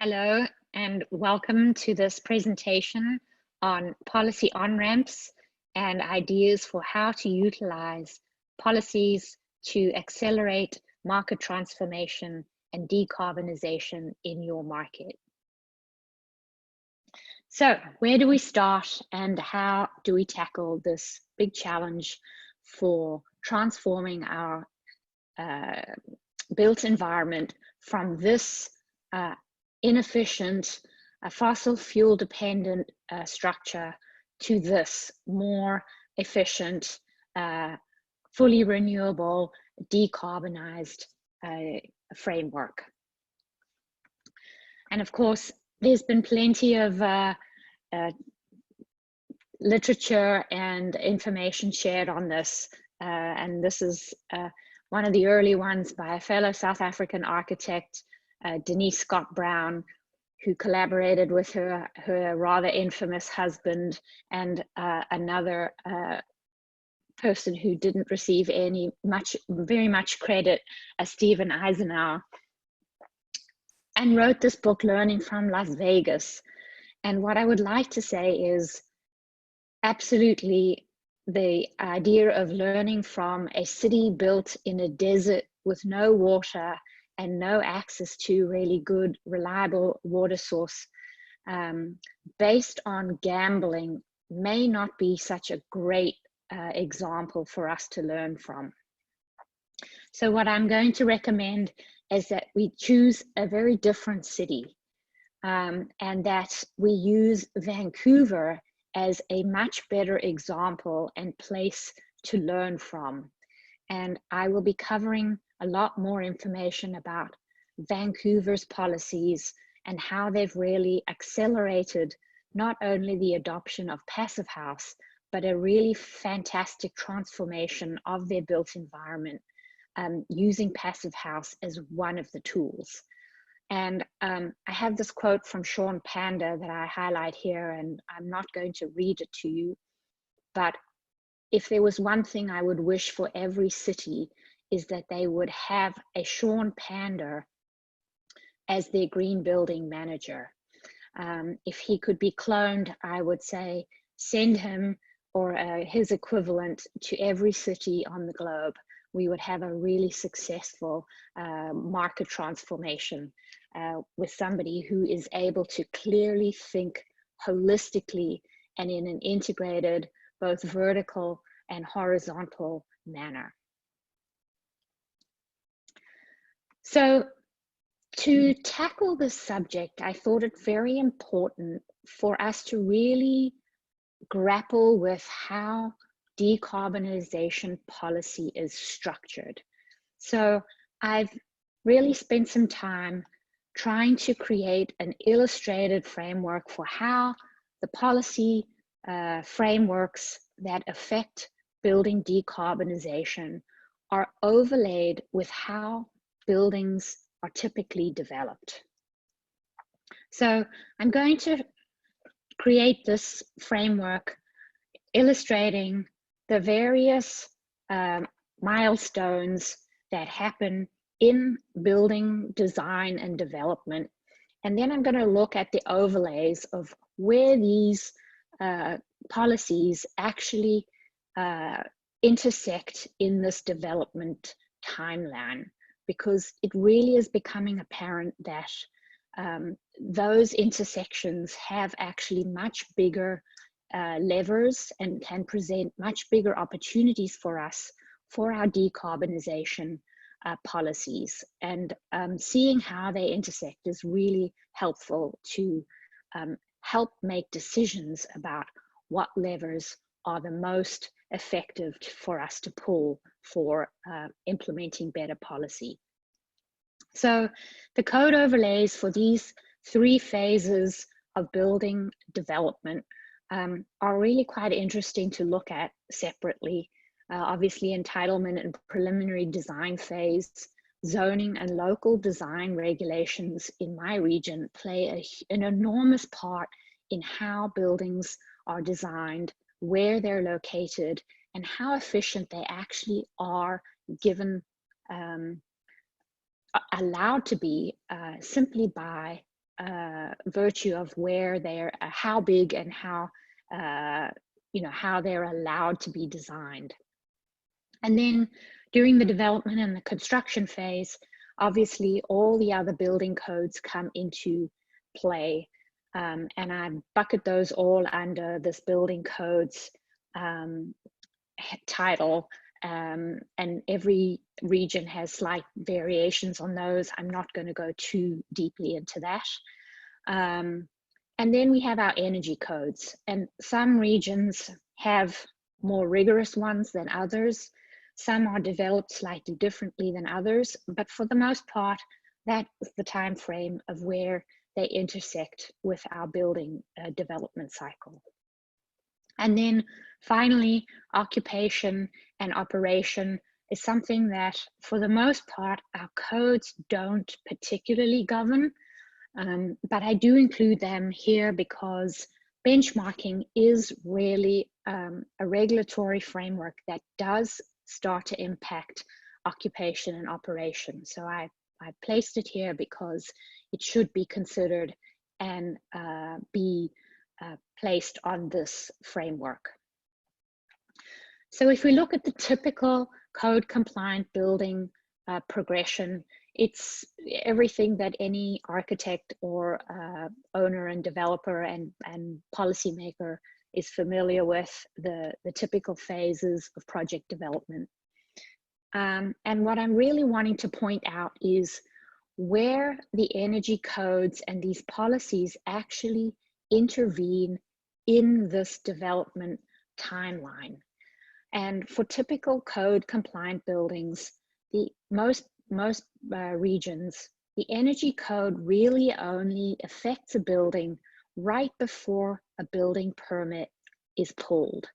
Hello and welcome to this presentation on policy on-ramps and ideas for how to utilize policies to accelerate market transformation and decarbonization in your market. So where do we start and how do we tackle this big challenge for transforming our built environment from this inefficient, fossil fuel dependent structure to this more efficient, fully renewable, decarbonized framework? And of course, there's been plenty of literature and information shared on this, and this is one of the early ones by a fellow South African architect, Denise Scott Brown, who collaborated with her rather infamous husband and another person who didn't receive very much credit, Stephen Eisenhower, and wrote this book, Learning from Las Vegas. And what I would like to say is absolutely the idea of learning from a city built in a desert with no water and no access to really good, reliable water source, based on gambling, may not be such a great example for us to learn from. So what I'm going to recommend is that we choose a very different city, and that we use Vancouver as a much better example and place to learn from. And I will be covering a lot more information about Vancouver's policies and how they've really accelerated not only the adoption of Passive House, but a really fantastic transformation of their built environment, using Passive House as one of the tools. And I have this quote from Sean Pander that I highlight here, and I'm not going to read it to you, but if there was one thing I would wish for every city, is that they would have a Sean Pander as their green building manager. If he could be cloned, I would say send him or his equivalent to every city on the globe. We would have a really successful market transformation with somebody who is able to clearly think holistically and in an integrated, both vertical and horizontal manner. So to tackle this subject, I thought it very important for us to really grapple with how decarbonization policy is structured. So I've really spent some time trying to create an illustrated framework for how the policy frameworks that affect building decarbonization are overlaid with how buildings are typically developed. So I'm going to create this framework illustrating the various milestones that happen in building design and development. And then I'm going to look at the overlays of where these policies actually intersect in this development timeline, because it really is becoming apparent that those intersections have actually much bigger levers and can present much bigger opportunities for us for our decarbonization policies. And seeing how they intersect is really helpful to help make decisions about what levers are the most effective for us to pull for implementing better policy. So the code overlays for these three phases of building development are really quite interesting to look at separately. Obviously, entitlement and preliminary design phase, zoning and local design regulations in my region play an enormous part in how buildings are designed, where they're located, and how efficient they actually are given, allowed to be simply by virtue of where they're, how big and how, how they're allowed to be designed. And then during the development and the construction phase, obviously all the other building codes come into play. And I bucket those all under this building codes title, and every region has slight variations on those. I'm not going to go too deeply into that. And then we have our energy codes, and some regions have more rigorous ones than others. Some are developed slightly differently than others, but for the most part, that is the time frame of where they intersect with our building development cycle. And then finally, occupation and operation is something that, for the most part, our codes don't particularly govern, but I do include them here because benchmarking is really a regulatory framework that does start to impact occupation and operation. So I placed it here because it should be considered and be placed on this framework. So if we look at the typical code compliant building progression, it's everything that any architect or owner and developer and policymaker is familiar with, the typical phases of project development. And what I'm really wanting to point out is where the energy codes and these policies actually intervene in this development timeline. And for typical code compliant buildings, the most regions, the energy code really only affects a building right before a building permit is pulled.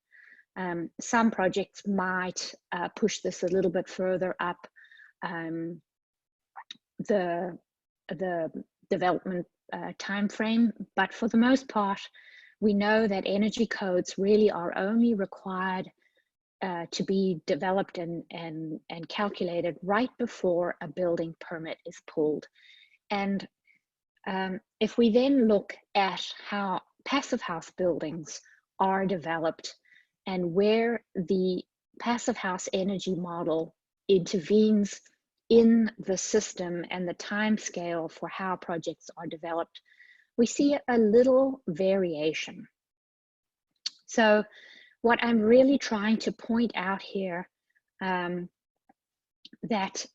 Some projects might push this a little bit further up the development time frame, but for the most part, we know that energy codes really are only required to be developed and calculated right before a building permit is pulled. And if we then look at how passive house buildings are developed and where the passive house energy model intervenes in the system and the time scale for how projects are developed, we see a little variation. So what I'm really trying to point out here, that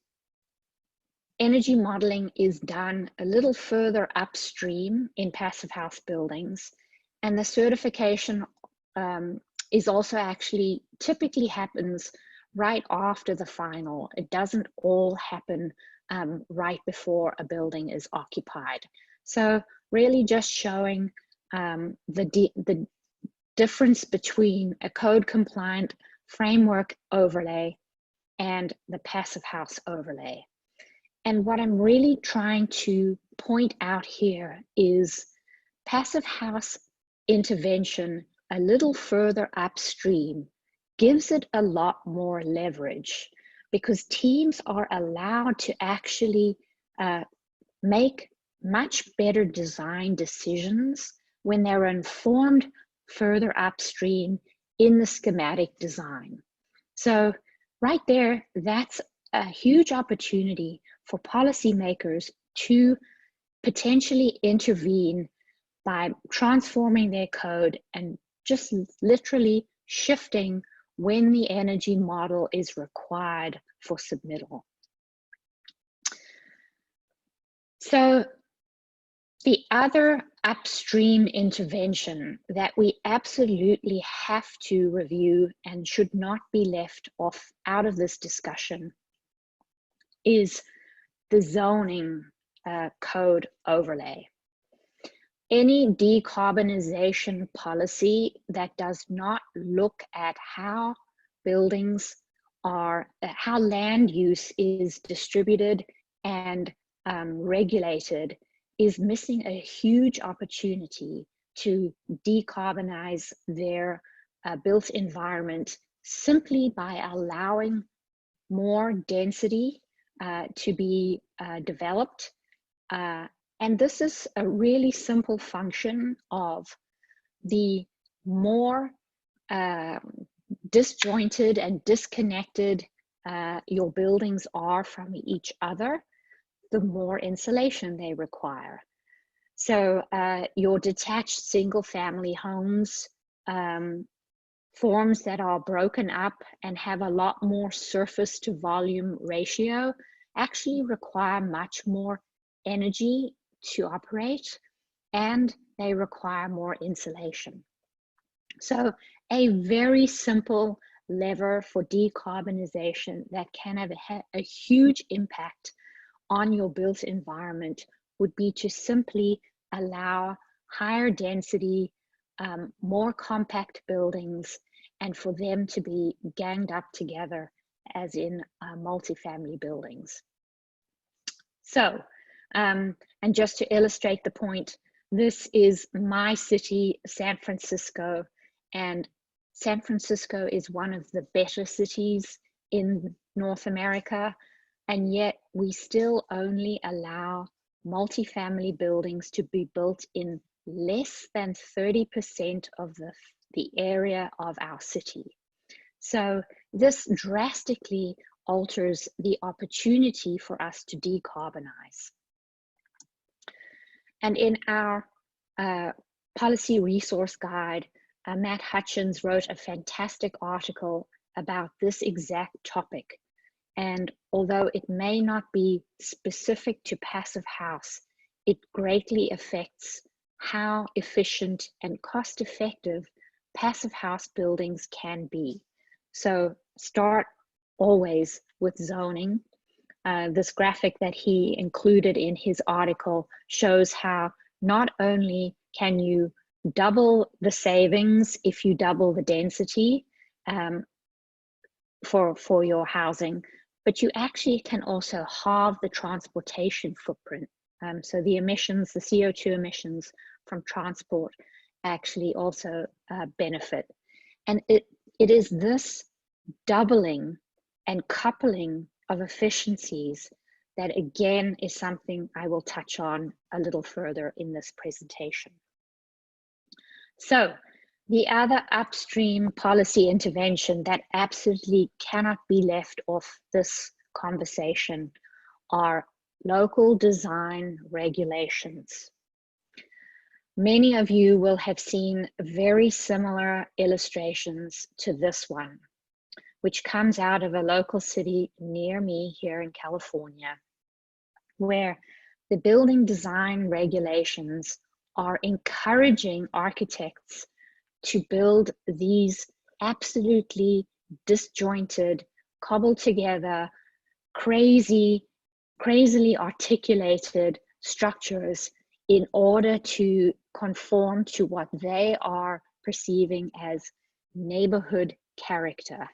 energy modeling is done a little further upstream in passive house buildings, and the certification is also actually typically happens right after the final. It doesn't all happen right before a building is occupied. So really just showing the difference between a code compliant framework overlay and the passive house overlay. And what I'm really trying to point out here is passive house intervention a little further upstream gives it a lot more leverage, because teams are allowed to actually make much better design decisions when they're informed further upstream in the schematic design. So right there, that's a huge opportunity for policymakers to potentially intervene by transforming their code and just literally shifting when the energy model is required for submittal. So the other upstream intervention that we absolutely have to review and should not be left out of this discussion is the zoning code overlay. Any decarbonization policy that does not look at how buildings are, how land use is distributed and regulated is missing a huge opportunity to decarbonize their built environment simply by allowing more density to be developed And this is a really simple function of the more disjointed and disconnected your buildings are from each other, the more insulation they require. So your detached single family homes, forms that are broken up and have a lot more surface to volume ratio, actually require much more energy to operate, and they require more insulation. So a very simple lever for decarbonization that can have a huge impact on your built environment would be to simply allow higher density, more compact buildings, and for them to be ganged up together as in multifamily buildings. So, and just to illustrate the point, this is my city, San Francisco, and San Francisco is one of the better cities in North America, and yet we still only allow multifamily buildings to be built in less than 30% of the area of our city. So this drastically alters the opportunity for us to decarbonize. And in our policy resource guide, Matt Hutchins wrote a fantastic article about this exact topic. And although it may not be specific to passive house, it greatly affects how efficient and cost effective passive house buildings can be. So start always with zoning. This graphic that he included in his article shows how not only can you double the savings if you double the density for your housing, but you actually can also halve the transportation footprint. So the emissions, the CO2 emissions from transport actually also benefit. And it is this doubling and coupling of efficiencies that again is something I will touch on a little further in this presentation. So the other upstream policy intervention that absolutely cannot be left off this conversation are local design regulations. Many of you will have seen very similar illustrations to this one, which comes out of a local city near me here in California, where the building design regulations are encouraging architects to build these absolutely disjointed, cobbled together, crazily articulated structures in order to conform to what they are perceiving as neighborhood character.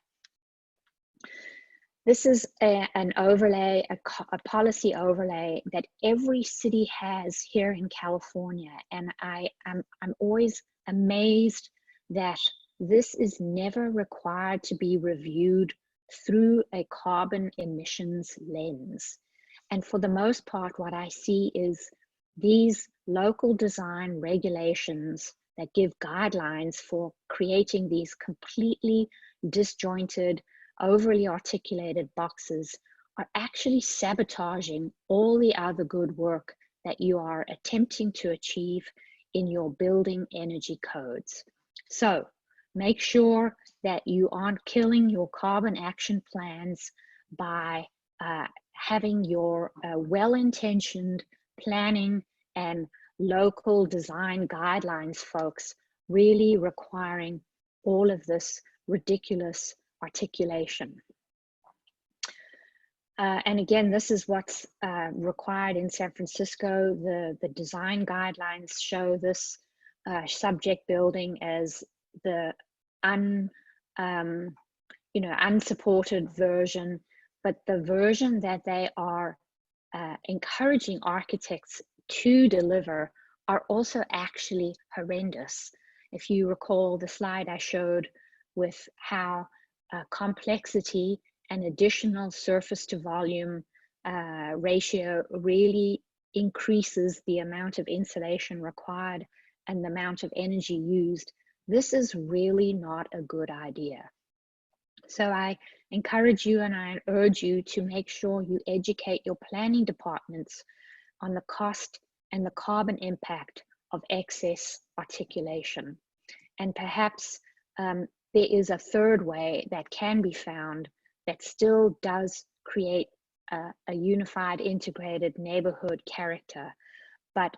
This is an overlay, a policy overlay that every city has here in California. And I'm always amazed that this is never required to be reviewed through a carbon emissions lens. And for the most part, what I see is these local design regulations that give guidelines for creating these completely disjointed, overly articulated boxes are actually sabotaging all the other good work that you are attempting to achieve in your building energy codes. So make sure that you aren't killing your carbon action plans by having your well-intentioned planning and local design guidelines folks really requiring all of this ridiculous articulation. And again, this is what's required in San Francisco. The design guidelines show this subject building as the unsupported version, but the version that they are encouraging architects to deliver are also actually horrendous. If you recall the slide I showed with how complexity and additional surface to volume ratio really increases the amount of insulation required and the amount of energy used, this is really not a good idea. So I encourage you and I urge you to make sure you educate your planning departments on the cost and the carbon impact of excess articulation. And perhaps there is a third way that can be found that still does create a unified, integrated neighborhood character. But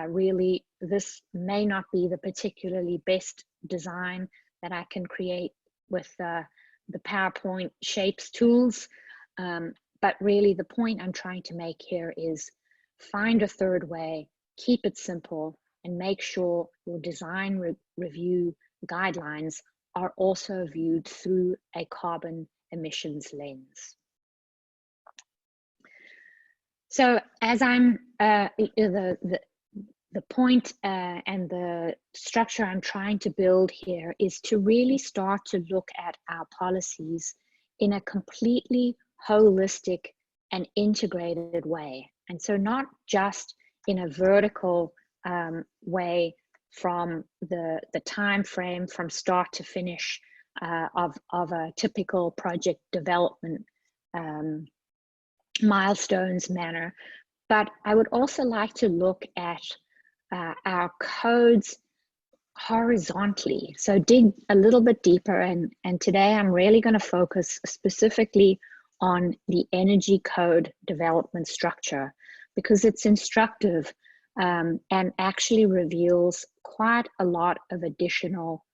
really, this may not be the particularly best design that I can create with the PowerPoint shapes tools. But really, the point I'm trying to make here is find a third way, keep it simple, and make sure your design review guidelines are also viewed through a carbon emissions lens. So as I'm, the point and the structure I'm trying to build here is to really start to look at our policies in a completely holistic and integrated way. And so not just in a vertical way from the time frame from start to finish of a typical project development milestones manner, but I would also like to look at our codes horizontally. So dig a little bit deeper, and today I'm really going to focus specifically on the energy code development structure because it's instructive and actually reveals quite a lot of additional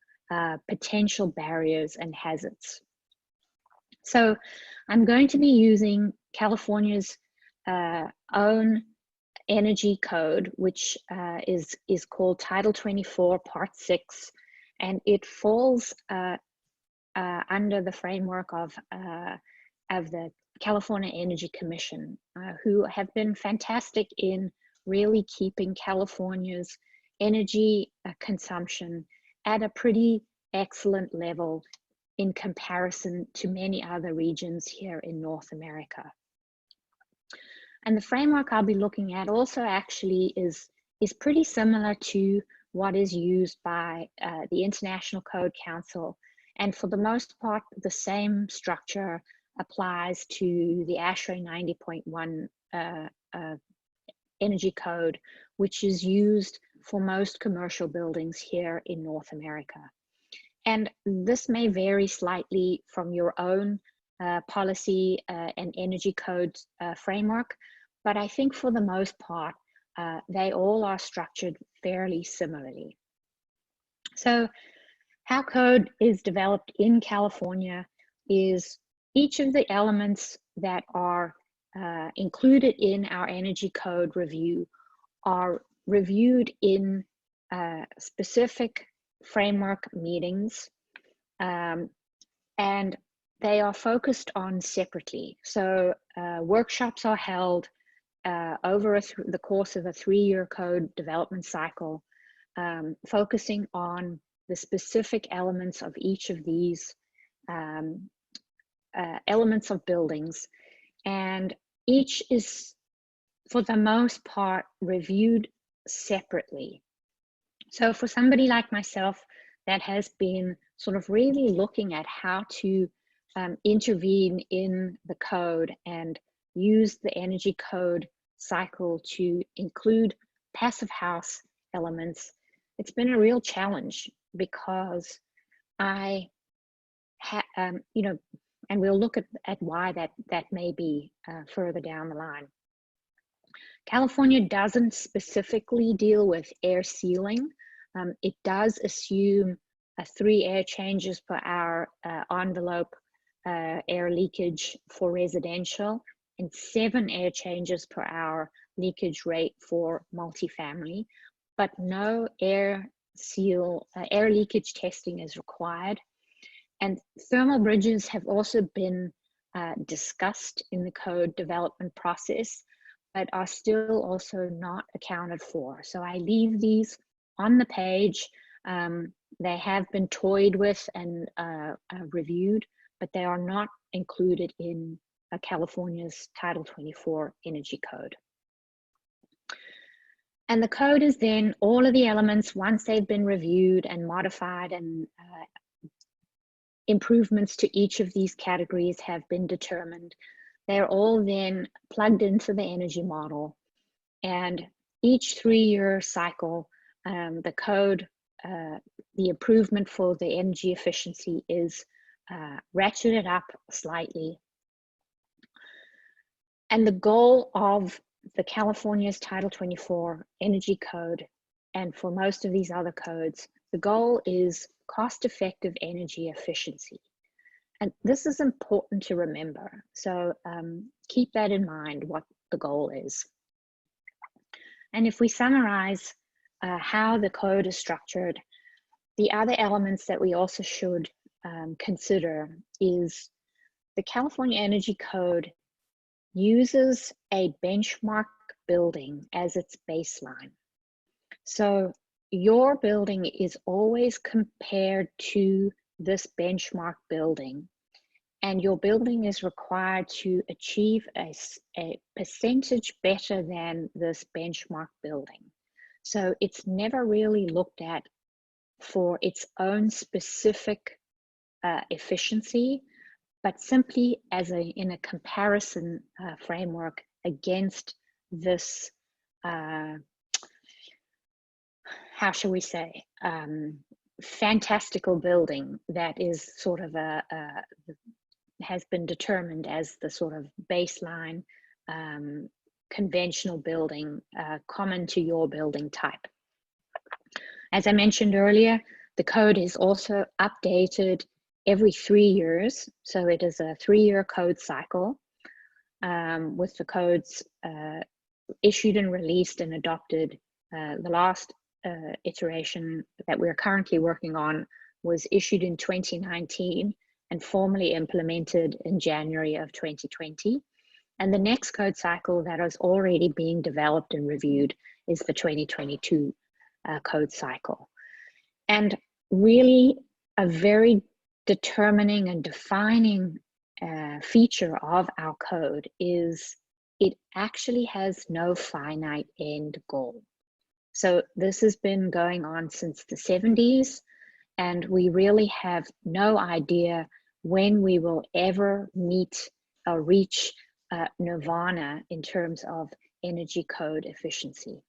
potential barriers and hazards. So I'm going to be using California's own energy code, which is called Title 24, Part 6, and it falls under the framework of the California Energy Commission, who have been fantastic in really keeping California's energy consumption at a pretty excellent level in comparison to many other regions here in North America. And the framework I'll be looking at also actually is pretty similar to what is used by the International Code Council. And for the most part, the same structure applies to the ASHRAE 90.1 energy code, which is used for most commercial buildings here in North America. And this may vary slightly from your own policy and energy code framework, but I think for the most part, they all are structured fairly similarly. So how code is developed in California is each of the elements that are included in our energy code review are reviewed in specific framework meetings, and they are focused on separately. So workshops are held over the course of a 3-year code development cycle, focusing on the specific elements of each of these elements of buildings. And each is, for the most part, reviewed separately. So for somebody like myself that has been sort of really looking at how to intervene in the code and use the energy code cycle to include passive house elements, it's been a real challenge because and we'll look at why that may be further down the line. California doesn't specifically deal with air sealing. It does assume 3 air changes per hour envelope air leakage for residential and 7 air changes per hour leakage rate for multifamily, but no air leakage testing is required. And thermal bridges have also been discussed in the code development process, but are still also not accounted for. So I leave these on the page. They have been toyed with and reviewed, but they are not included in California's Title 24 Energy Code. And the code is then all of the elements, once they've been reviewed and modified and improvements to each of these categories have been determined, they're all then plugged into the energy model. And each 3-year cycle, the code, the improvement for the energy efficiency is ratcheted up slightly. And the goal of the California's Title 24 Energy Code, and for most of these other codes, the goal is cost-effective energy efficiency. And this is important to remember. So keep that in mind, what the goal is. And if we summarize how the code is structured, the other elements that we also should consider is the California Energy Code uses a benchmark building as its baseline. So your building is always compared to this benchmark building, and your building is required to achieve a percentage better than this benchmark building. So it's never really looked at for its own specific efficiency, but simply as in a comparison framework against this, how shall we say, fantastical building that is sort of has been determined as the sort of baseline conventional building common to your building type. As I mentioned earlier, the code is also updated every 3 years. So it is a 3-year code cycle with the codes issued and released and adopted. The last iteration that we're currently working on was issued in 2019 and formally implemented in January of 2020. And the next code cycle that is already being developed and reviewed is the 2022 code cycle. And really a very determining and defining feature of our code is it actually has no finite end goal. So this has been going on since the 70s, and we really have no idea when we will ever meet or reach nirvana in terms of energy code efficiency.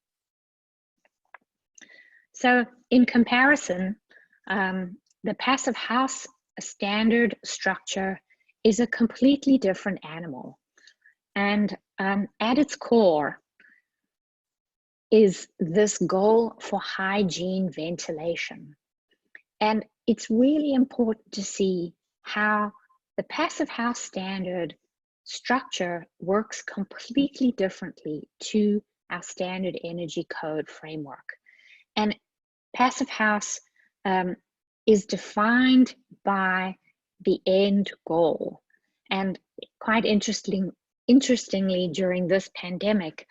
So in comparison, the passive house standard structure is a completely different animal. And at its core is this goal for hygiene ventilation. And it's really important to see how the passive house standard structure works completely differently to our standard energy code framework. And passive house is defined by the end goal. And quite interestingly, during this pandemic,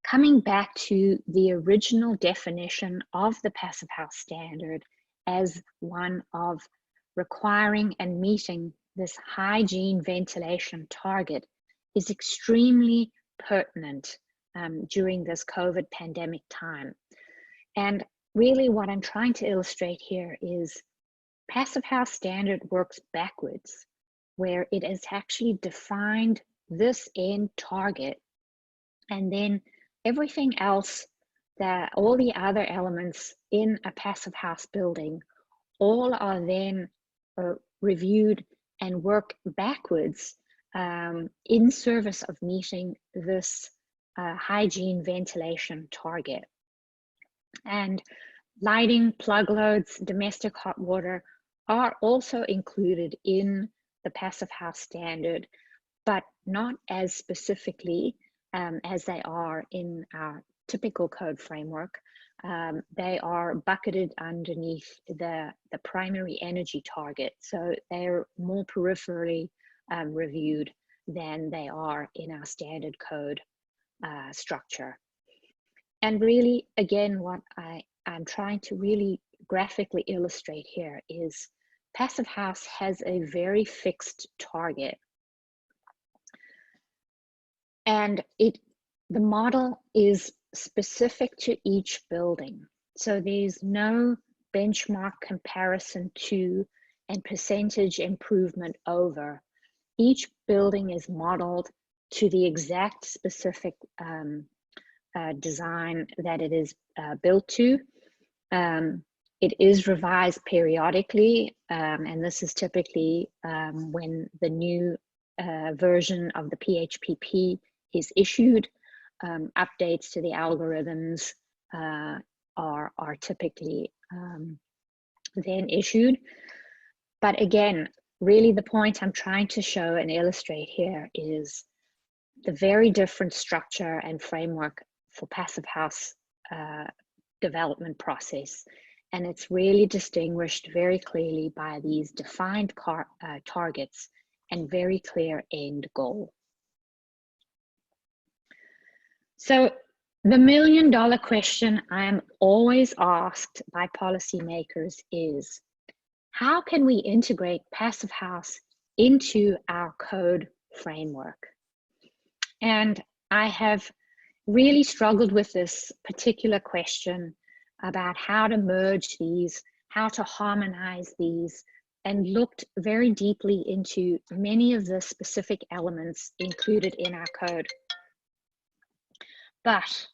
coming back to the original definition of the passive house standard as one of requiring and meeting this hygiene ventilation target is extremely pertinent during this COVID pandemic time. And really what I'm trying to illustrate here is passive house standard works backwards, where it has actually defined this end target, and then everything else, all the other elements in a passive house building, all are then reviewed and work backwards in service of meeting this hygiene ventilation target. And lighting, plug loads, domestic hot water are also included in the passive house standard, but not as specifically as they are in our typical code framework. They are bucketed underneath the primary energy target. So they're more peripherally reviewed than they are in our standard code structure. And really, again, what I'm trying to really graphically illustrate here is passive house has a very fixed target. And the model is specific to each building. So there's no benchmark comparison to and percentage improvement over. Each building is modeled to the exact specific design that it is built to. It is revised periodically, and this is typically when the new version of the PHPP is issued. Updates to the algorithms are typically then issued. But again, really the point I'm trying to show and illustrate here is the very different structure and framework for passive house development process. And it's really distinguished very clearly by these defined targets and very clear end goal. So the million-dollar question I am always asked by policymakers is, how can we integrate passive house into our code framework? And I have really struggled with this particular question about how to merge these, how to harmonize these, and looked very deeply into many of the specific elements included in our code. But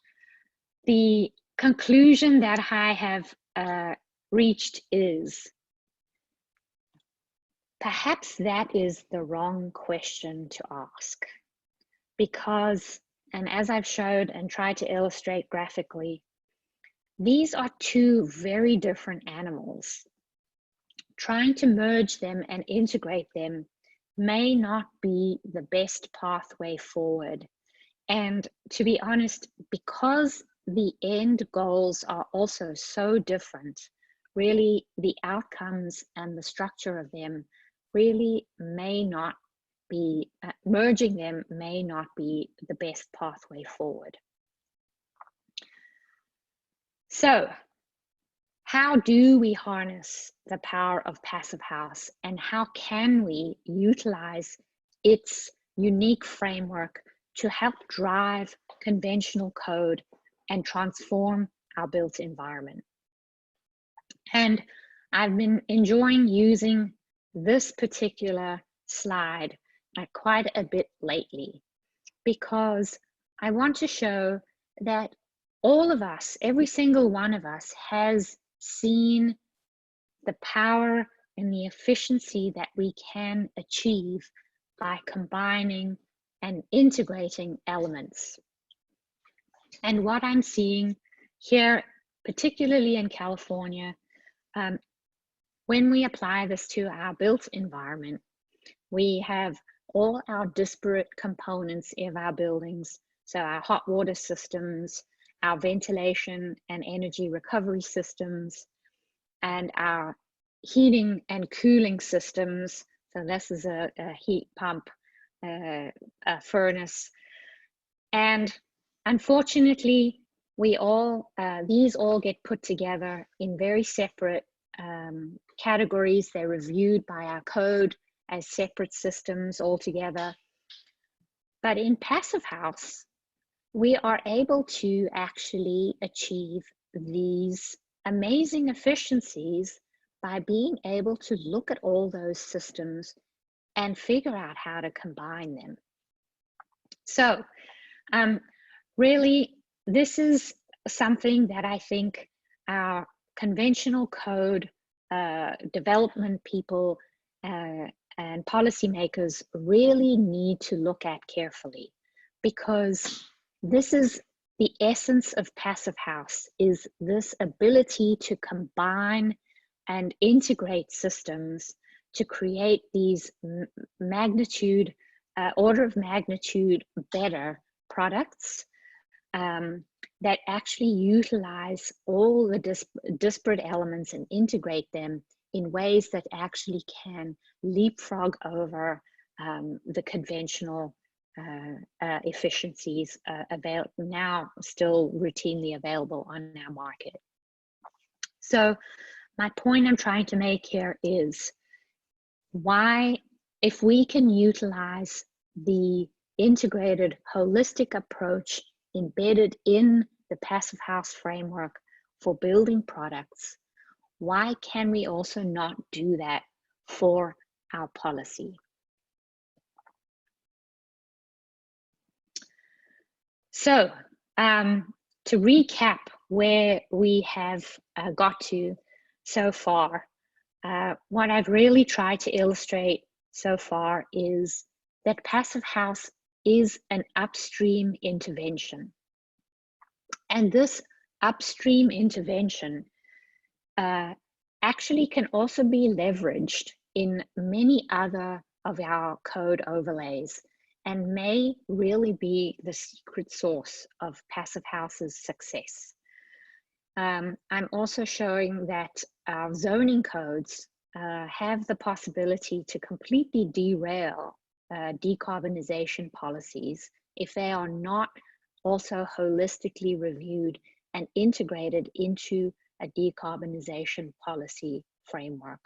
the conclusion that I have reached is perhaps that is the wrong question to ask, because, and as I've showed and tried to illustrate graphically, these are two very different animals. Trying to merge them and integrate them may not be the best pathway forward. And to be honest, because the end goals are also so different, really the outcomes and the structure of them really may not be, merging them may not be the best pathway forward. So how do we harness the power of passive house, and how can we utilize its unique framework to help drive conventional code and transform our built environment? And I've been enjoying using this particular slide quite a bit lately, because I want to show that all of us, every single one of us, has seen the power and the efficiency that we can achieve by combining and integrating elements. And what I'm seeing here, particularly in California, when we apply this to our built environment, we have all our disparate components of our buildings. So our hot water systems, our ventilation and energy recovery systems, and our heating and cooling systems. So this is a heat pump, a furnace. And unfortunately, we all, these all get put together in very separate categories. They're reviewed by our code as separate systems altogether. But in passive house, we are able to actually achieve these amazing efficiencies by being able to look at all those systems and figure out how to combine them. So really, this is something that I think our conventional code development people and policymakers really need to look at carefully, because this is the essence of passive house, is this ability to combine and integrate systems to create these order of magnitude better products that actually utilize all the disparate elements and integrate them in ways that actually can leapfrog over the conventional efficiencies now still routinely available on our market. So my point I'm trying to make here is why, if we can utilize the integrated holistic approach embedded in the Passive House framework for building products, why can we also not do that for our policy? So to recap where we have got to so far, what I've really tried to illustrate so far is that Passive House is an upstream intervention. And this upstream intervention actually can also be leveraged in many other of our code overlays and may really be the secret source of Passive House's success. I'm also showing that our zoning codes have the possibility to completely derail decarbonization policies if they are not also holistically reviewed and integrated into a decarbonization policy framework.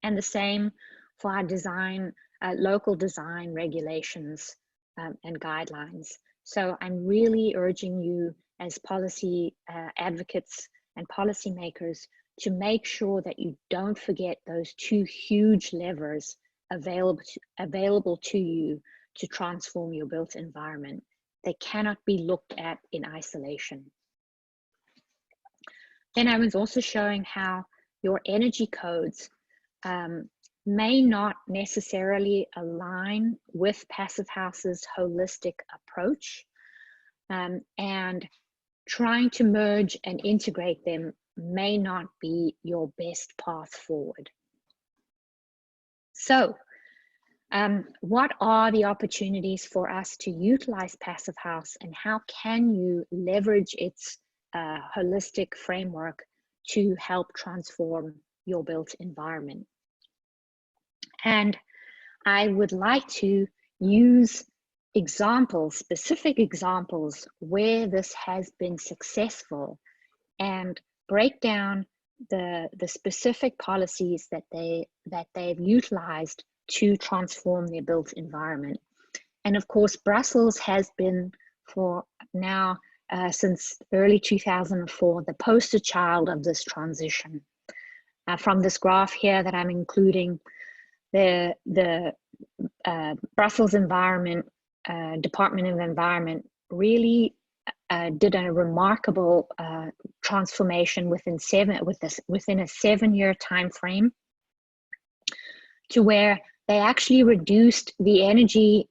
And the same for our design, local design regulations and guidelines. So I'm really urging you as policy advocates and policymakers to make sure that you don't forget those two huge levers available to you to transform your built environment. They cannot be looked at in isolation. Then I was also showing how your energy codes may not necessarily align with Passive House's holistic approach, and trying to merge and integrate them may not be your best path forward. So what are the opportunities for us to utilize Passive House, and how can you leverage its holistic framework to help transform your built environment? And I would like to use examples, specific examples where this has been successful, and break down the specific policies that they've utilized to transform their built environment. And of course, Brussels has been for now since early 2004 the poster child of this transition. From this graph here that I'm including, the Brussels Environment Department of Environment really did a remarkable transformation within a 7-year time frame, to where they actually reduced the energy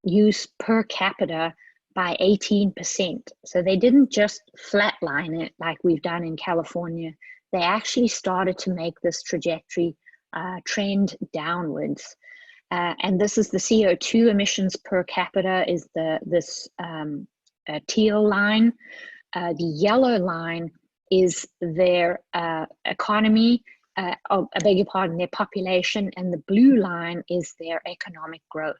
use per capita by 18%. So they didn't just flatline it like we've done in California. They actually started to make this trajectory trend downwards. And this is the CO2 emissions per capita is this teal line. The yellow line is their economy, I beg your pardon, their population, and the blue line is their economic growth.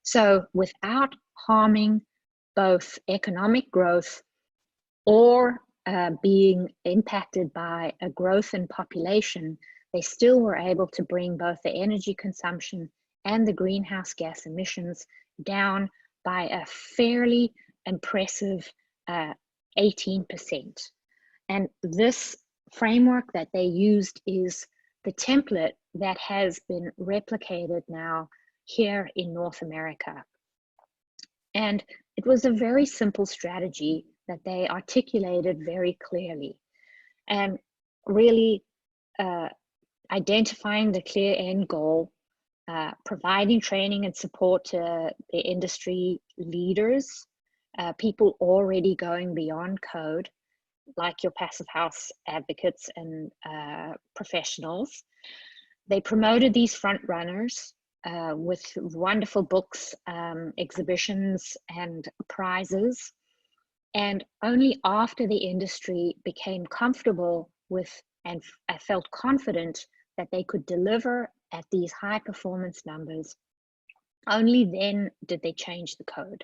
So without harming both economic growth or being impacted by a growth in population, they still were able to bring both the energy consumption and the greenhouse gas emissions down by a fairly impressive 18%. And this framework that they used is the template that has been replicated now here in North America. And it was a very simple strategy that they articulated very clearly, and really identifying the clear end goal, providing training and support to the industry leaders, people already going beyond code, like your Passive House advocates and professionals. They promoted these front runners with wonderful books, exhibitions, and prizes. And only after the industry became comfortable with and felt confident that they could deliver at these high performance numbers, only then did they change the code.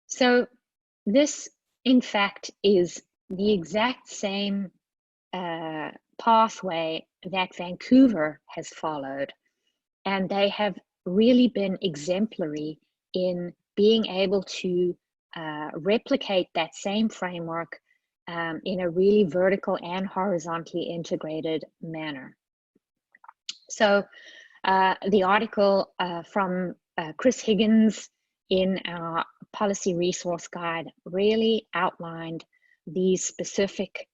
So this, in fact, is the exact same pathway that Vancouver has followed. And they have really been exemplary in being able to replicate that same framework in a really vertical and horizontally integrated manner. So the article from Chris Higgins in our policy resource guide really outlined these specific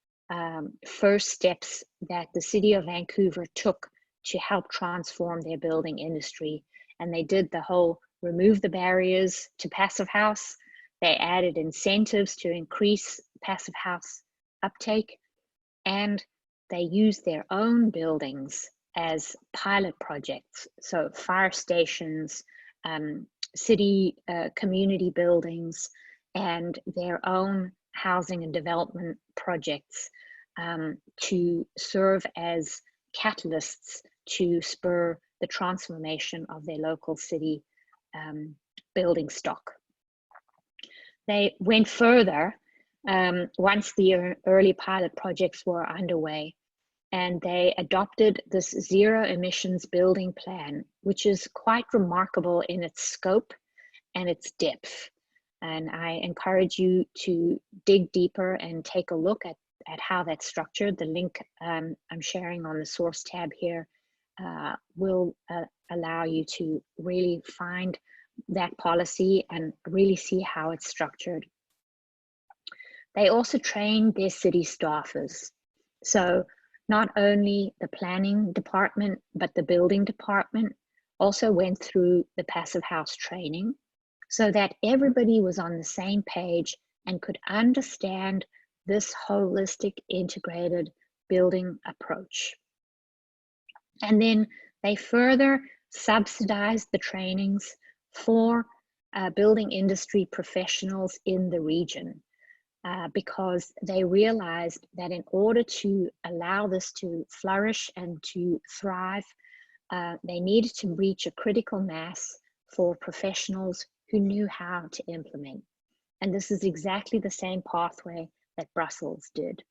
first steps that the City of Vancouver took to help transform their building industry. And they did the whole remove the barriers to passive house. They added incentives to increase passive house uptake, and they used their own buildings as pilot projects. So fire stations, city community buildings, and their own housing and development projects to serve as catalysts to spur the transformation of their local city building stock. They went further once the early pilot projects were underway, and they adopted this zero emissions building plan, which is quite remarkable in its scope and its depth. And I encourage you to dig deeper and take a look at how that's structured. The link I'm sharing on the source tab here will allow you to really find that policy and really see how it's structured. They also trained their city staffers. So not only the planning department, but the building department also went through the passive house training so that everybody was on the same page and could understand this holistic integrated building approach. And then they further subsidized the trainings for building industry professionals in the region because they realized that in order to allow this to flourish and to thrive, they needed to reach a critical mass for professionals who knew how to implement. And this is exactly the same pathway that Brussels did.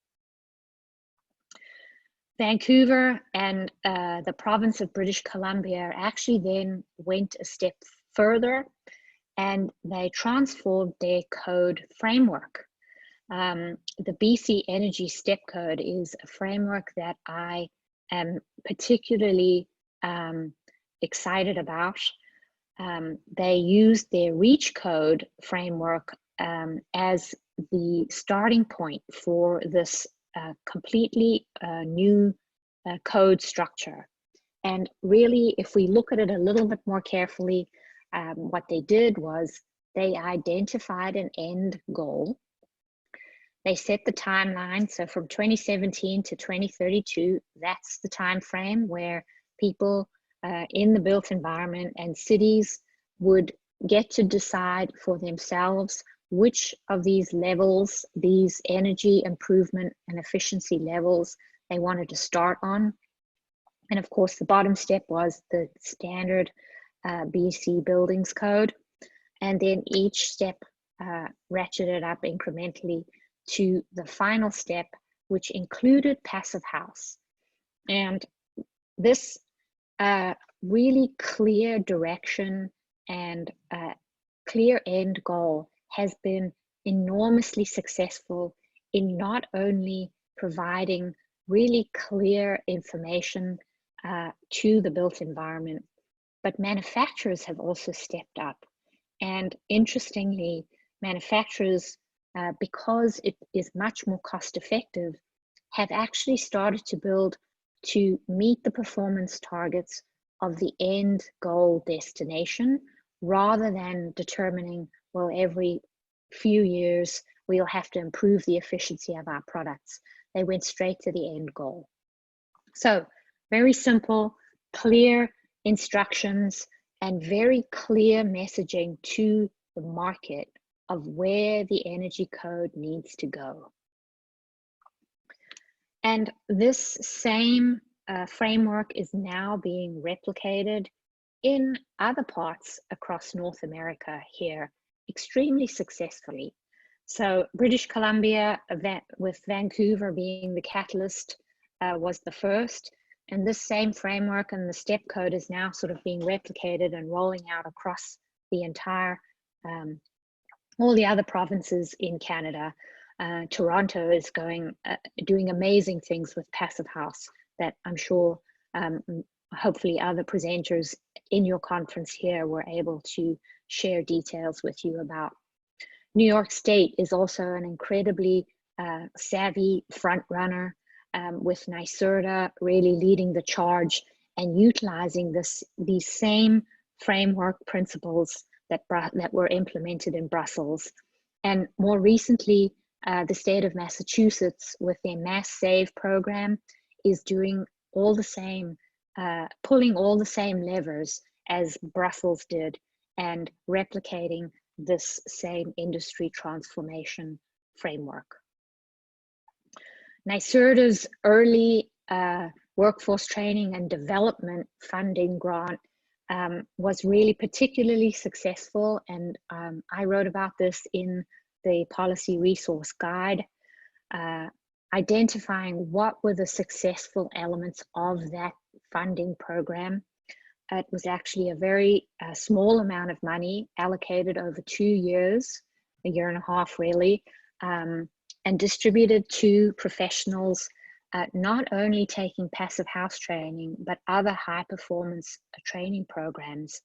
Vancouver and the province of British Columbia actually then went a step further, and they transformed their code framework. The BC Energy Step Code is a framework that I am particularly excited about. They used their REACH code framework as the starting point for this completely new code structure. And really, if we look at it a little bit more carefully, what they did was they identified an end goal. They set the timeline. So from 2017 to 2032, that's the time frame where people in the built environment and cities would get to decide for themselves which of these levels, these energy improvement and efficiency levels, they wanted to start on. And of course, the bottom step was the standard BC Buildings Code. And then each step ratcheted up incrementally to the final step, which included passive house. And this really clear direction and clear end goal has been enormously successful in not only providing really clear information to the built environment, but manufacturers have also stepped up. And interestingly, manufacturers, because it is much more cost effective, have actually started to build to meet the performance targets of the end goal destination, rather than determining, well, every few years we'll have to improve the efficiency of our products. They went straight to the end goal. So very simple, clear instructions and very clear messaging to the market of where the energy code needs to go. And this same framework is now being replicated in other parts across North America here extremely successfully. So British Columbia, with Vancouver being the catalyst, was the first. And this same framework and the step code is now sort of being replicated and rolling out across the entire all the other provinces in Canada. Toronto is doing amazing things with Passive House that I'm sure hopefully other presenters in your conference here were able to share details with you about. New York State is also an incredibly savvy front runner, with NYSERDA really leading the charge and utilizing these same framework principles that were implemented in Brussels. And more recently, the state of Massachusetts with their Mass Save program is doing all the same, pulling all the same levers as Brussels did and replicating this same industry transformation framework. NYSERDA's early workforce training and development funding grant was really particularly successful, and I wrote about this in the policy resource guide, identifying what were the successful elements of that funding program. It was actually a very small amount of money allocated over 2 years, a year and a half really, and distributed to professionals, not only taking Passive House training, but other high performance training programs.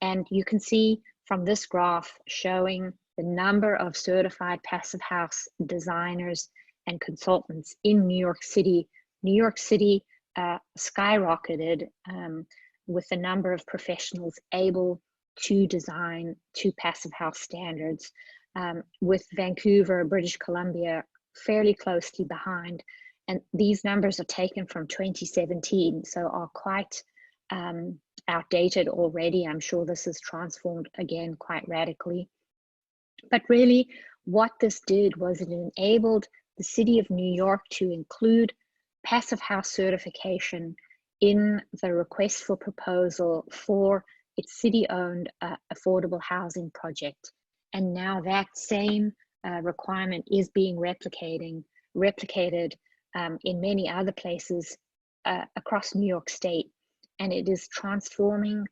And you can see from this graph showing the number of certified Passive House designers and consultants in New York City. New York City skyrocketed with the number of professionals able to design to Passive House standards, with Vancouver, British Columbia fairly closely behind. And these numbers are taken from 2017, so are quite outdated already. I'm sure this has transformed again quite radically. But really what this did was it enabled the City of New York to include Passive House certification in the request for proposal for its city-owned affordable housing project. And now that same requirement is being replicated in many other places across New York State. And it is transforming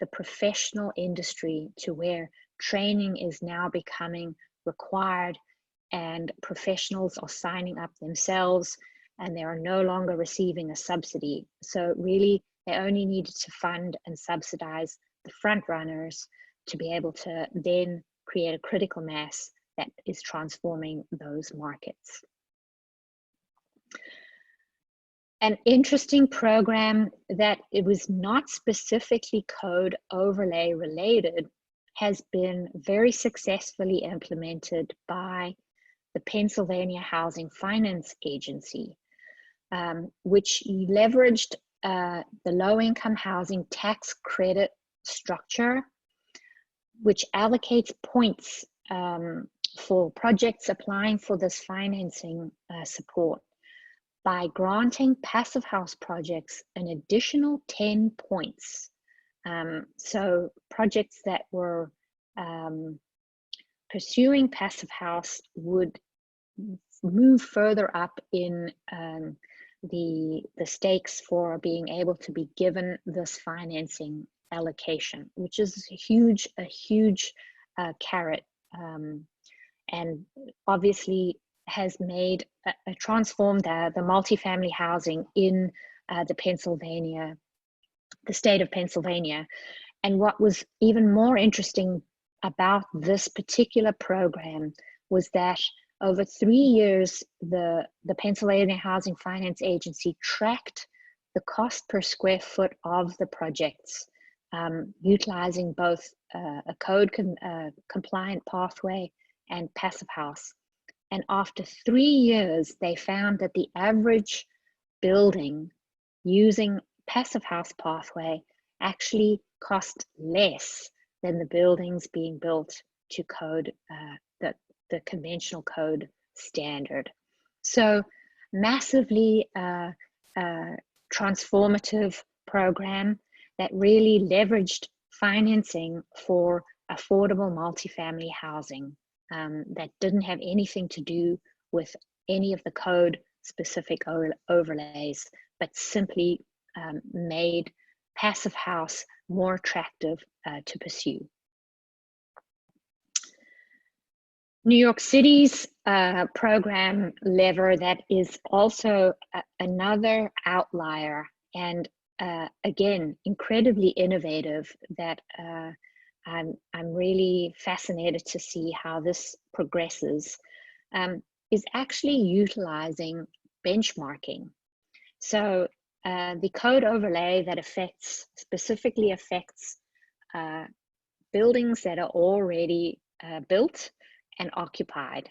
the professional industry to where training is now becoming required and professionals are signing up themselves and they are no longer receiving a subsidy. So really, they only needed to fund and subsidize the front runners to be able to then create a critical mass that is transforming those markets. An interesting program that it was not specifically code overlay related has been very successfully implemented by the Pennsylvania Housing Finance Agency, which leveraged the low-income housing tax credit structure, which allocates points for projects applying for this financing support by granting Passive House projects an additional 10 points. So projects that were pursuing Passive House would move further up in the stakes for being able to be given this financing allocation, which is a huge carrot, and obviously has made transformed the multifamily housing in the state of Pennsylvania. And what was even more interesting about this particular program was that over 3 years, the Pennsylvania Housing Finance Agency tracked the cost per square foot of the projects, utilizing both a code compliant pathway and Passive House. And after 3 years, they found that the average building using Passive House pathway actually cost less than the buildings being built to code the conventional code standard. So massively transformative program that really leveraged financing for affordable multifamily housing that didn't have anything to do with any of the code specific overlays, but simply made Passive House more attractive to pursue. New York City's program lever that is also another outlier, and again, incredibly innovative, that I'm really fascinated to see how this progresses, is actually utilizing benchmarking. So the code overlay that specifically affects buildings that are already built and occupied.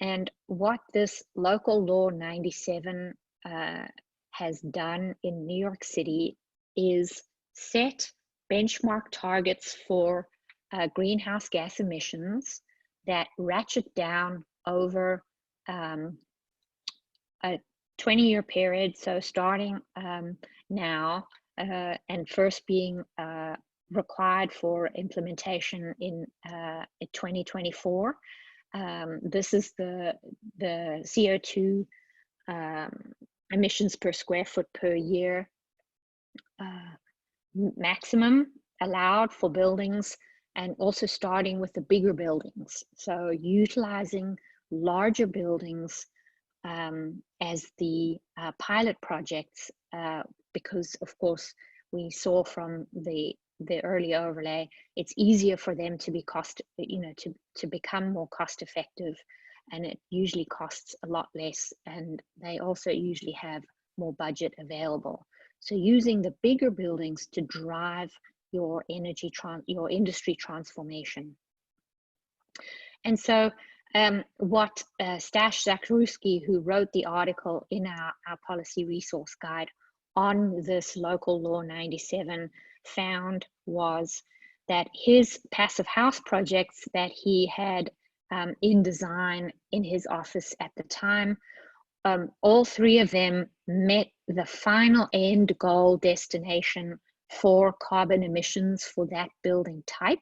And what this local law 97 has done in New York City is set benchmark targets for greenhouse gas emissions that ratchet down over a 20-year period. So starting now and first being required for implementation in 2024. This is the CO2 emissions per square foot per year maximum allowed for buildings, and also starting with the bigger buildings. So utilizing larger buildings as the pilot projects, because of course we saw from the early overlay, it's easier for them to be to become more cost effective, and it usually costs a lot less, and they also usually have more budget available. So using the bigger buildings to drive your your industry transformation. And so what Stash Zakrzewski, who wrote the article in our policy resource guide on this local law 97, found was that his passive house projects that he had in design in his office at the time, all three of them met the final end goal destination for carbon emissions for that building type.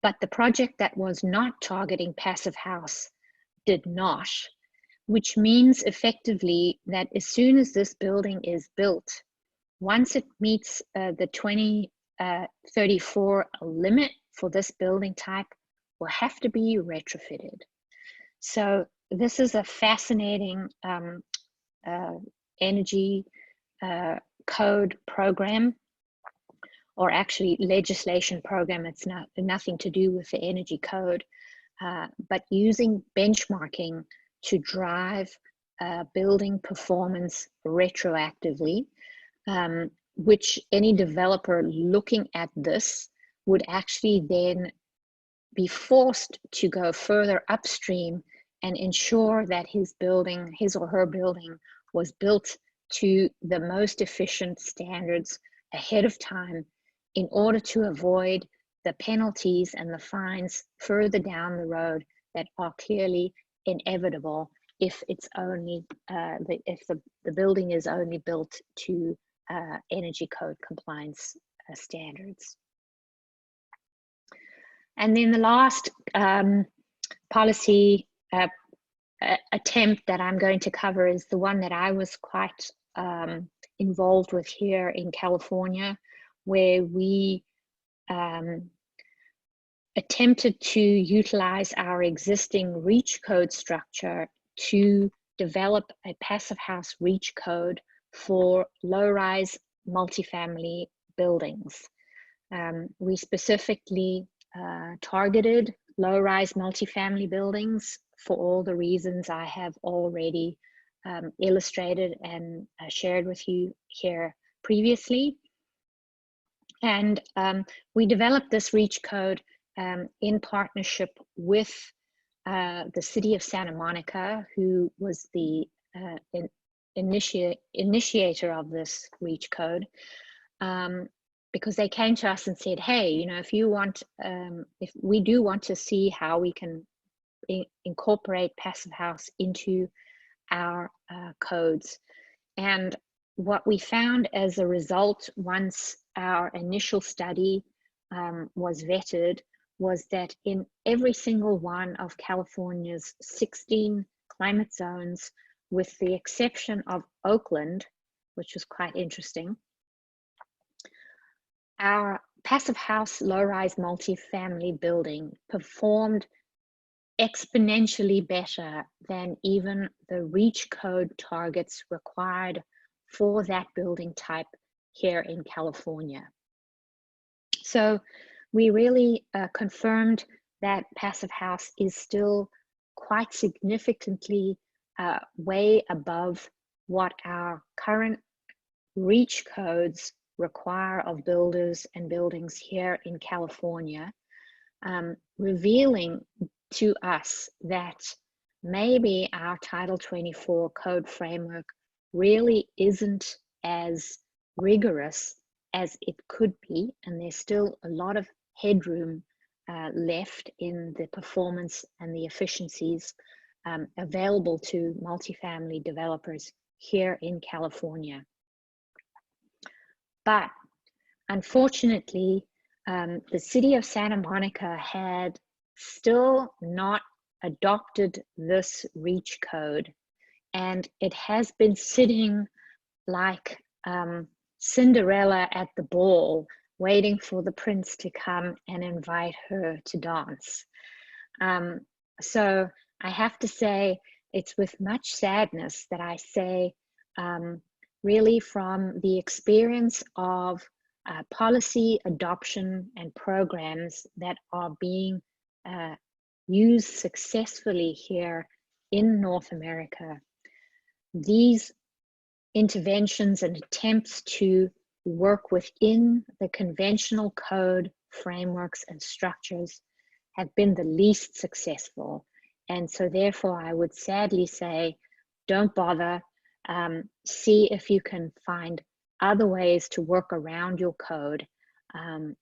But the project that was not targeting passive house did not, which means effectively that as soon as this building is built, once it meets the 2034 limit for this building type, will have to be retrofitted. So this is a fascinating energy code program, or actually legislation program. It's nothing to do with the energy code, but using benchmarking to drive building performance retroactively, which any developer looking at this would actually then be forced to go further upstream and ensure that his or her building was built to the most efficient standards ahead of time, in order to avoid the penalties and the fines further down the road that are clearly inevitable if it's only if the building is only built to energy code compliance standards. And then the last policy attempt that I'm going to cover is the one that I was quite involved with here in California, where we attempted to utilize our existing REACH code structure to develop a passive house REACH code for low-rise multifamily buildings. We specifically targeted low-rise multifamily buildings for all the reasons I have already illustrated and shared with you here previously. And we developed this REACH code in partnership with the city of Santa Monica, who was the initiator of this REACH code, because they came to us and said, hey, you know, if we do want to see how we can incorporate passive house into our codes. And what we found as a result, once our initial study was vetted, was that in every single one of California's 16 climate zones, with the exception of Oakland, which was quite interesting, our passive house low-rise multifamily building performed exponentially better than even the REACH code targets required for that building type here in California. So we really confirmed that Passive House is still quite significantly way above what our current REACH codes require of builders and buildings here in California, revealing to us that maybe our Title 24 code framework really isn't as rigorous as it could be, and there's still a lot of headroom left in the performance and the efficiencies available to multifamily developers here in California. But unfortunately, the city of Santa Monica had still not adopted this REACH code, and it has been sitting like Cinderella at the ball, waiting for the prince to come and invite her to dance. So I have to say, it's with much sadness that I say, really from the experience of policy adoption and programs that are being used successfully here in North America, these interventions and attempts to work within the conventional code frameworks and structures have been the least successful. And so therefore I would sadly say, don't bother. See if you can find other ways to work around your code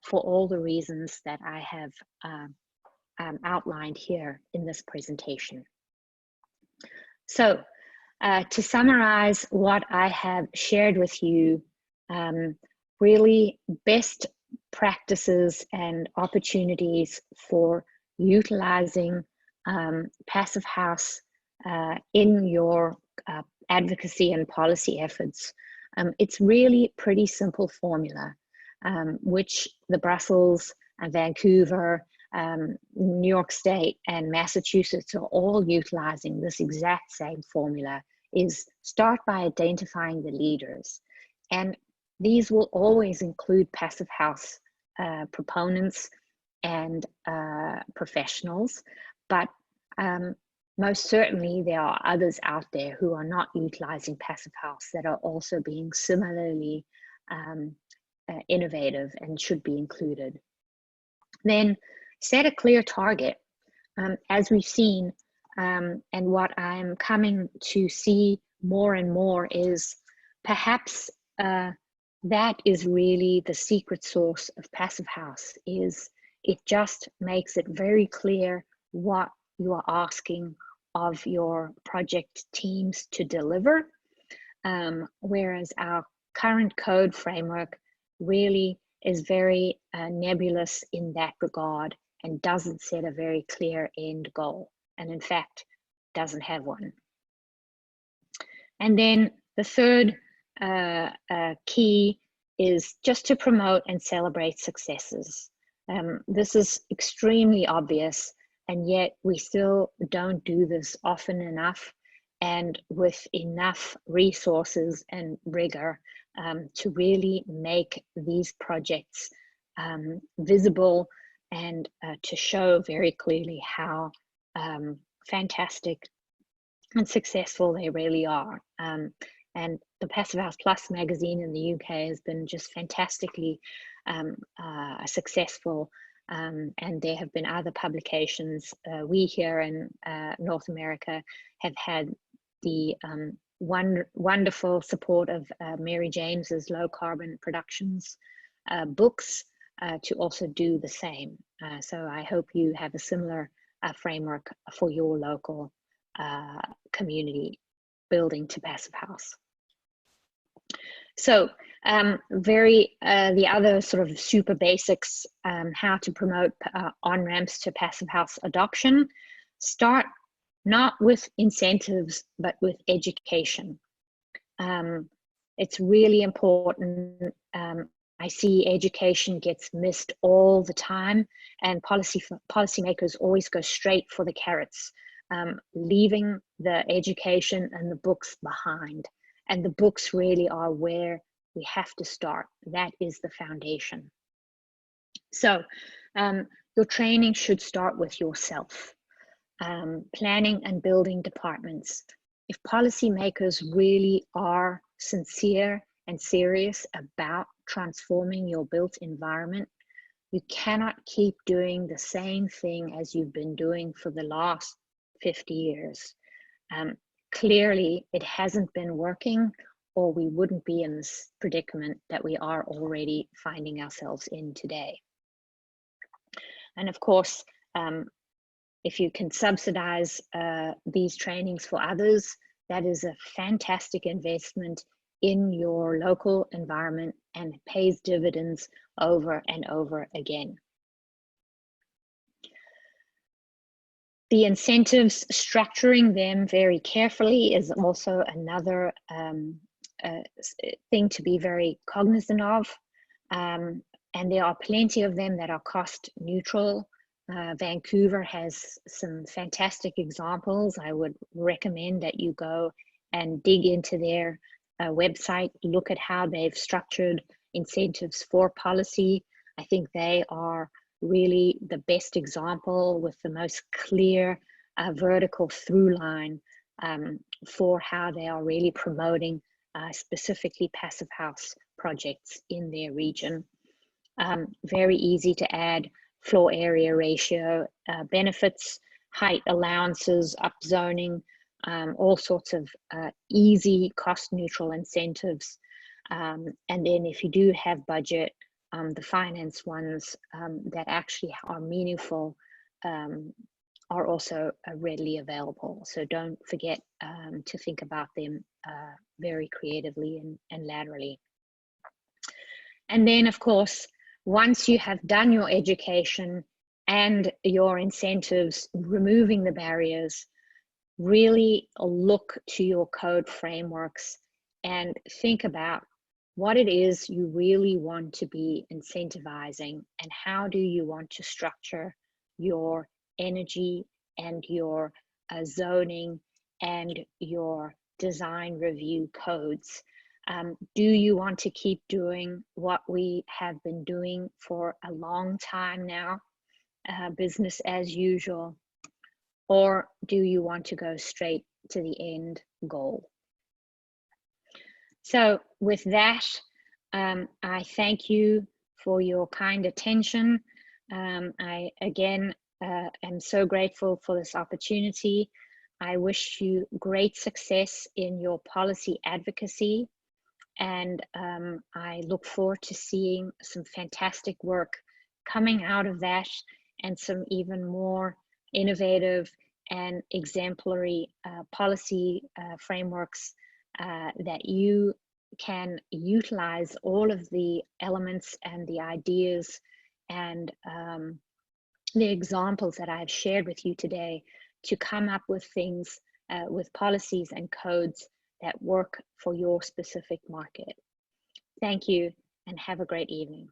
for all the reasons that I have outlined here in this presentation. So to summarize what I have shared with you, really best practices and opportunities for utilizing Passive House in your advocacy and policy efforts. It's really pretty simple formula, which the Brussels and Vancouver, New York State and Massachusetts are all utilizing this exact same formula, is start by identifying the leaders. And these will always include Passive House proponents and professionals, but most certainly there are others out there who are not utilizing Passive House that are also being similarly innovative and should be included. Then set a clear target. As we've seen, and what I'm coming to see more and more is perhaps that is really the secret sauce of Passive House, is it just makes it very clear what you are asking of your project teams to deliver, whereas our current code framework really is very nebulous in that regard and doesn't set a very clear end goal, and in fact doesn't have one. And then the third key is just to promote and celebrate successes. This is extremely obvious, and yet we still don't do this often enough and with enough resources and rigor to really make these projects visible and to show very clearly how fantastic and successful they really are. And the Passive House Plus magazine in the UK has been just fantastically successful, and there have been other publications. We here in North America have had the wonderful support of Mary James's Low Carbon Productions books to also do the same. So I hope you have a similar framework for your local community building to Passive House. So the other sort of super basics, how to promote on-ramps to Passive House adoption. Start not with incentives, but with education. It's really important I see education gets missed all the time, and policymakers always go straight for the carrots, leaving the education and the books behind. And the books really are where we have to start. That is the foundation. So your training should start with yourself. Planning and building departments. If policymakers really are sincere and serious about transforming your built environment, you cannot keep doing the same thing as you've been doing for the last 50 years. Clearly, it hasn't been working, or we wouldn't be in this predicament that we are already finding ourselves in today. And of course, if you can subsidize these trainings for others, that is a fantastic investment in your local environment and pays dividends over and over again. The incentives, structuring them very carefully is also another thing to be very cognizant of. And there are plenty of them that are cost neutral. Vancouver has some fantastic examples. I would recommend that you go and dig into their website, look at how they've structured incentives for policy. I think they are really the best example with the most clear vertical through line for how they are really promoting specifically passive house projects in their region. Very easy to add floor area ratio benefits, height allowances, upzoning, all sorts of easy cost neutral incentives. And then if you do have budget, the finance ones that actually are meaningful are also readily available. So don't forget to think about them very creatively and laterally. And then of course, once you have done your education and your incentives, removing the barriers, really look to your code frameworks and think about what it is you really want to be incentivizing and how do you want to structure your energy and your zoning and your design review codes. Do you want to keep doing what we have been doing for a long time now, business as usual, or do you want to go straight to the end goal? So with that, I thank you for your kind attention. I again am so grateful for this opportunity. I wish you great success in your policy advocacy. And I look forward to seeing some fantastic work coming out of that and some even more innovative and exemplary policy frameworks that you can utilize all of the elements and the ideas and the examples that I've shared with you today to come up with things, with policies and codes that work for your specific market. Thank you and have a great evening.